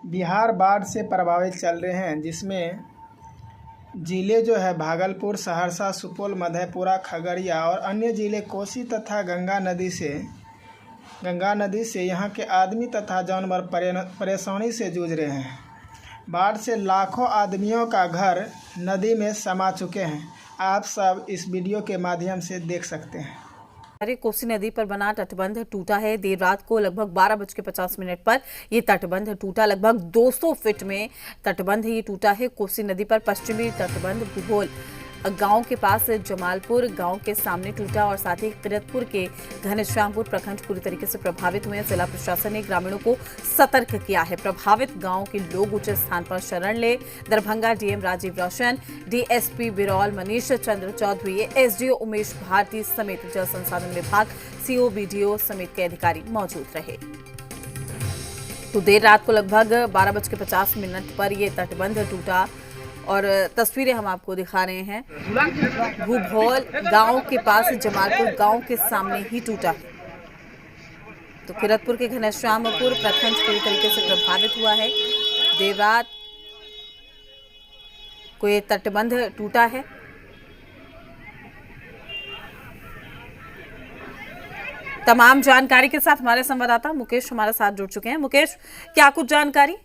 बिहार बाढ़ से प्रभावित चल रहे हैं, जिसमें ज़िले जो है भागलपुर, सहरसा, सुपौल, मधेपुरा, खगड़िया और अन्य ज़िले कोसी तथा गंगा नदी से यहाँ के आदमी तथा जानवर परेशानी से जूझ रहे हैं। बाढ़ से लाखों आदमियों का घर नदी में समा चुके हैं। आप सब इस वीडियो के माध्यम से देख सकते हैं। कोसी नदी पर बना तटबंध टूटा है। देर रात को लगभग 12:50 पर ये तटबंध टूटा। लगभग 200 फीट में तटबंध ये टूटा है। कोसी नदी पर पश्चिमी तटबंध भूगोल गांव के पास जमालपुर गांव के सामने टूटा और साथ ही किरतपुर के घनश्यामपुर प्रखंड पूरी तरीके से प्रभावित हुए हैं। जिला प्रशासन ने ग्रामीणों को सतर्क किया है। प्रभावित गांव के लोग उचित स्थान पर शरण ले। दरभंगा डीएम राजीव रोशन, डीएसपी बिरौल मनीष चंद्र चौधरी, एसडीओ उमेश भारती समेत जल संसाधन विभाग, सीओ, बीडीओ समेत के अधिकारी मौजूद रहे। तो देर रात को लगभग 12:50 पर यह तटबंध टूटा और तस्वीरें हम आपको दिखा रहे हैं। भूगोल गांव के पास जमालपुर गांव के सामने ही टूटा। तो किरतपुर के घनश्यामपुर प्रखंड पूरी तरीके से प्रभावित हुआ है। देर रात को ये तटबंध टूटा है। तमाम जानकारी के साथ हमारे संवाददाता मुकेश हमारे साथ जुड़ चुके हैं। मुकेश, क्या कुछ जानकारी?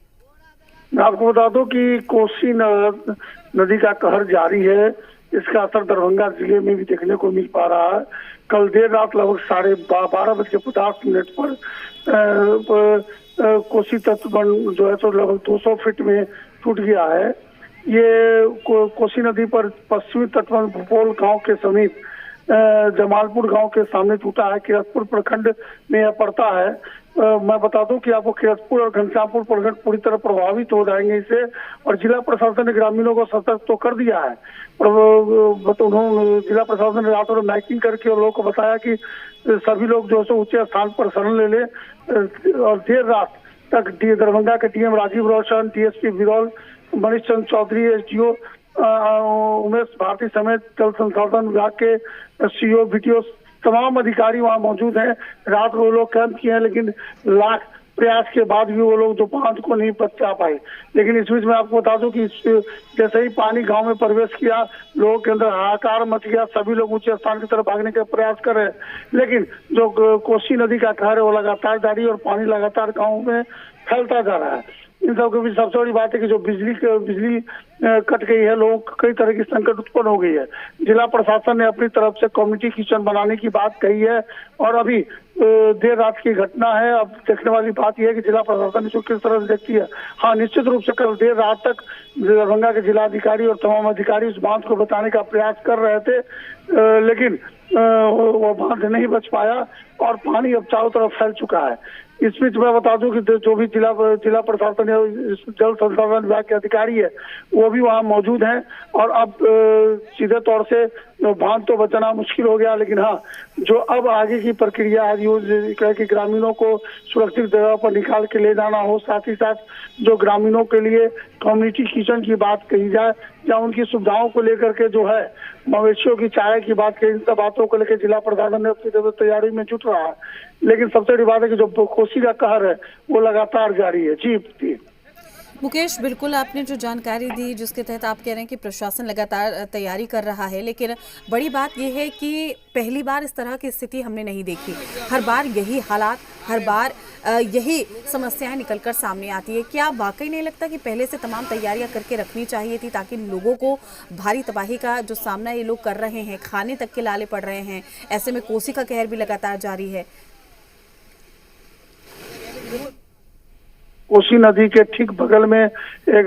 मैं आपको बता दूं कि कोसी नदी का कहर जारी है। इसका असर दरभंगा जिले में भी देखने को मिल पा रहा है। कल देर रात लगभग 12:50 पर कोसी तटबंध जो है तो लगभग 200 फीट में टूट गया है। ये कोसी नदी पर पश्चिमी तटबंध भूगोल गांव के समीप जमालपुर गांव के सामने टूटा है। किरतपुर प्रखंड में यह पड़ता है। मैं बता दूं कि आपको किरतपुर और घनश्यामपुर प्रखंड पूरी तरह प्रभावित हो जाएंगे इससे, और जिला प्रशासन ने ग्रामीणों को सतर्क तो कर दिया है। उन्होंने जिला प्रशासन ने रातों में माइकिंग करके और लोगों को बताया कि सभी लोग जो है ऊंचे स्थान पर शरण ले लें। और देर रात तक दरभंगा के डीएम राजीव रोशन, डीएसपी बिरौल मनीष चंद्र चौधरी, एसडीओ उमेश भारती समेत जल संसाधन विभाग के सीओ, बीडीओ तमाम अधिकारी वहां मौजूद हैं। रात वो लोग कैंप किए हैं, लेकिन लाख प्रयास के बाद भी वो लोग जो बांध को नहीं बचा पाए। लेकिन इस बीच में आपको बता दूं कि जैसे ही पानी गांव में प्रवेश किया, लोगों के अंदर हाहाकार मच गया। सभी लोग ऊंचे स्थान की तरफ भागने का प्रयास कर रहे हैं, लेकिन जो कोसी नदी का कहर है वो लगातार जारी और पानी लगातार गाँव में फैलता जा रहा है। इन सब के बीच सबसे बड़ी बात है कि जो बिजली कट गई है, लोगों को कई तरह की संकट उत्पन्न हो गई है। जिला प्रशासन ने अपनी तरफ से कम्युनिटी किचन बनाने की बात कही है, और अभी देर रात की घटना है। अब देखने वाली बात यह है कि जिला प्रशासन इसको किस तरह से देखती है। हाँ, निश्चित रूप से कल देर रात तक दरभंगा के जिलाधिकारी और तमाम अधिकारी इस बांध को बताने का प्रयास कर रहे थे, लेकिन वो बांध नहीं बच पाया और पानी अब चारों तरफ फैल चुका है। इस बीच मैं बता दूं कि जो भी जिला प्रशासन या जल संसाधन विभाग के अधिकारी है, वो भी वहां मौजूद हैं। और अब सीधे तौर से बांध तो बचाना मुश्किल हो गया, लेकिन हाँ, जो अब आगे की प्रक्रिया है कि ग्रामीणों को सुरक्षित जगह पर निकाल के ले जाना हो, साथ ही साथ जो ग्रामीणों के लिए कम्युनिटी किचन की बात कही जाए या उनकी सुविधाओं को लेकर के जो है मवेशियों की चारा की बात कही, इन सब बातों को लेकर जिला प्रशासन ने अपनी तैयारी में जुट रहा है। लेकिन सबसे बड़ी बात है कि जो कोसी का कहर है वो लगातार जारी है। जी मुकेश, बिल्कुल आपने जो जानकारी दी, जिसके तहत आप कह रहे हैं कि प्रशासन लगातार तैयारी कर रहा है, लेकिन बड़ी बात यह है कि पहली बार इस तरह की स्थिति हमने नहीं देखी। हर बार यही हालात, हर बार यही समस्याएं निकलकर सामने आती है। क्या वाकई नहीं लगता कि पहले से तमाम तैयारियां करके रखनी चाहिए थी, ताकि लोगों को भारी तबाही का जो सामना ये लोग कर रहे हैं, खाने तक के लाले पड़ रहे हैं, ऐसे में कोसी का कहर भी लगातार जारी है। कोसी नदी के ठीक बगल में एक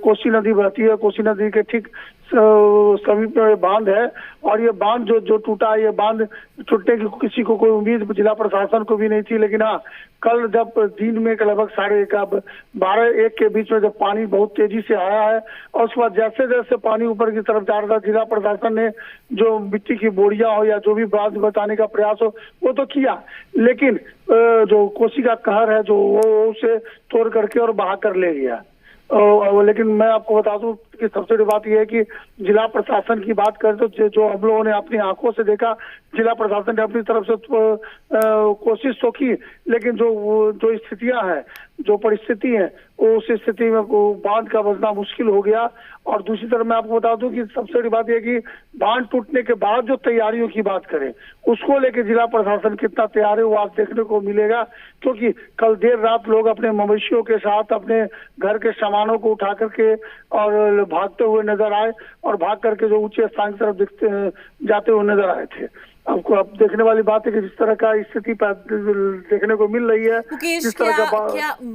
कोसी नदी बहती है। कोसी नदी के ठीक समीप में बांध है, और ये बांध जो टूटा है, ये बांध टूटने की किसी को कोई उम्मीद जिला प्रशासन को भी नहीं थी। लेकिन हाँ, कल जब दिन में लगभग 12:30-1 के बीच में जब पानी बहुत तेजी से आया है, और उसके बाद जैसे जैसे पानी ऊपर की तरफ जा रहा था, जिला प्रशासन ने जो मिट्टी की बोरियां हो या जो भी बांध बचाने का प्रयास हो वो तो किया, लेकिन जो कोसी का कहर है जो वो उसे तोड़ करके और बहा कर ले गया। लेकिन मैं आपको बता दूं कि सबसे बड़ी बात यह है कि जिला प्रशासन की बात करें तो जो हम लोगों ने अपनी आंखों से देखा, जिला प्रशासन ने अपनी तरफ से कोशिश तो की, लेकिन जो स्थितियां हैं, जो परिस्थिति है, उस स्थिति में बांध का बचना मुश्किल हो गया। और दूसरी तरफ मैं आपको बता दूं कि सबसे बड़ी बात यह कि बांध टूटने के बाद जो तैयारियों की बात करें, उसको लेकर जिला प्रशासन कितना तैयार है वो आज देखने को मिलेगा। क्योंकि कल देर रात लोग अपने मवेशियों के साथ अपने घर के सामानों को उठा करके और भागते हुए नजर आए, और भाग करके जो ऊंचे स्थान की तरफ जाते हुए नजर आए थे। आपको अब देखने वाली बात है कि जिस तरह का स्थिति देखने को मिल रही है,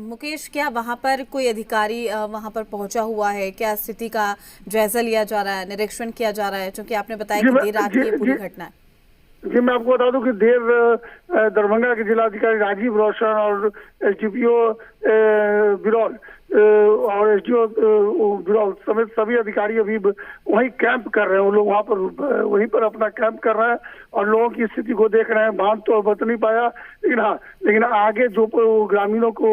मुकेश, क्या वहां पर कोई अधिकारी वहां पर पहुंचा हुआ है? क्या स्थिति का जायजा लिया जा रहा है, निरीक्षण किया जा रहा है? क्योंकि आपने बताया कि देर रात की ये पूरी घटना है। जी, मैं आपको बता दूं कि दरभंगा के जिलाधिकारी राजीव रोशन और एसडीपीओ बिरौल और एसडीओ बिरौल समेत सभी अधिकारी अभी वहीं कैंप कर रहे हैं। वो लोग वहां पर वहीं पर अपना कैंप कर रहे हैं और लोगों की स्थिति को देख रहे हैं। बांध तो बच नहीं पाया, लेकिन आगे जो ग्रामीणों को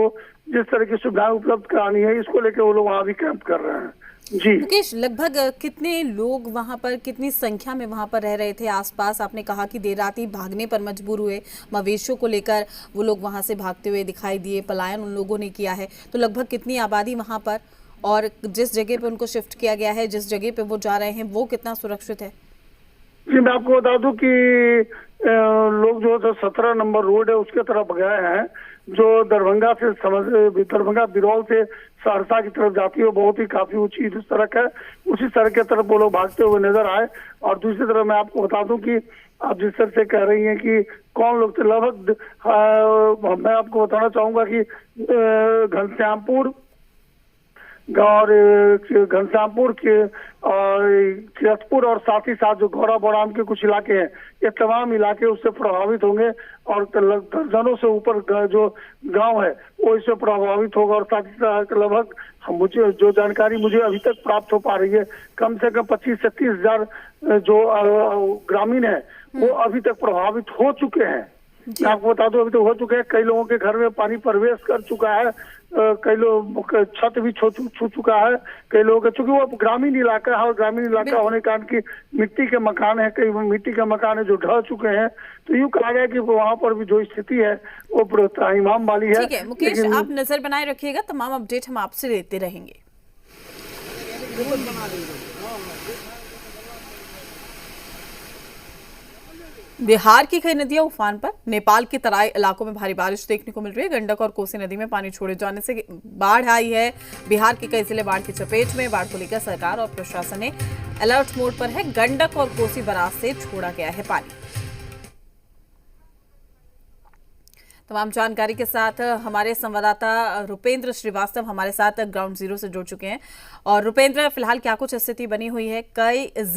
जिस तरह की सुविधाएं उपलब्ध करानी है, इसको लेकर वो लोग वहां भी कैंप कर रहे हैं। जी मुकेश, लगभग कितने लोग वहां पर, कितनी संख्या में वहां पर रह रहे थे आसपास? आपने कहा कि देर रात ही भागने पर मजबूर हुए, मवेशियों को लेकर वो लोग वहां से भागते हुए दिखाई दिए, पलायन उन लोगों ने किया है। तो लगभग कितनी आबादी वहां पर, और जिस जगह पे उनको शिफ्ट किया गया है, जिस जगह पे वो जा रहे हैं, वो कितना सुरक्षित है? जी, मैं आपको बता दूं कि लोग जो 17 नंबर रोड है उसके तरफ गए हैं, जो दरभंगा बिरौल से सहरसा की तरफ जाती है, बहुत ही काफी ऊंची सड़क है। उसी सड़क की तरफ वो लोग भागते हुए नजर आए। और दूसरी तरफ मैं आपको बता दूं कि आप जिस तरह से कह रही हैं कि कौन लोग थे, लगभग मैं आपको बताना चाहूंगा कि घनश्यामपुर के और किरतपुर और साथ ही साथ जो गौरा बोराम के कुछ इलाके हैं, ये तमाम इलाके उससे प्रभावित होंगे और दर्जनों से ऊपर जो गांव है वो इससे प्रभावित होगा। और साथ ही साथ लगभग मुझे जो जानकारी मुझे अभी तक प्राप्त हो पा रही है, कम से कम 25 से 30 हजार जो ग्रामीण है वो अभी तक प्रभावित हो चुके हैं। मैं आपको बता दूं, अभी तो हो चुके हैं। कई लोगों के घर में पानी प्रवेश कर चुका है, कई लोग छत भी छू चुका है। कई लोगों के, चूंकि वो ग्रामीण इलाका है और ग्रामीण इलाका होने के कारण की मिट्टी के मकान है, कई मिट्टी के मकान है जो ढह चुके हैं। तो यूँ कहा गया कि वहाँ पर भी जो स्थिति है वो त्राहिमाम वाली है। ठीक है मुकेश, आप नजर बनाए रखिएगा, तमाम अपडेट हम आपसे लेते रहेंगे। बिहार की कई नदियां उफान पर, नेपाल के तराई इलाकों में भारी बारिश देखने को मिल रही है। गंडक और कोसी नदी में पानी छोड़े जाने से बाढ़ आई है। बिहार के कई जिले बाढ़ की चपेट में। बाढ़ को लेकर सरकार और प्रशासन ने अलर्ट मोड पर है। गंडक और कोसी बराज से छोड़ा गया है पानी। तमाम जानकारी के साथ हमारे संवाददाता रुपेंद्र श्रीवास्तव हमारे साथ ग्राउंड जीरो से जुड़ चुके हैं। और रुपेंद्र, फिलहाल क्या कुछ स्थिति बनी हुई है? कई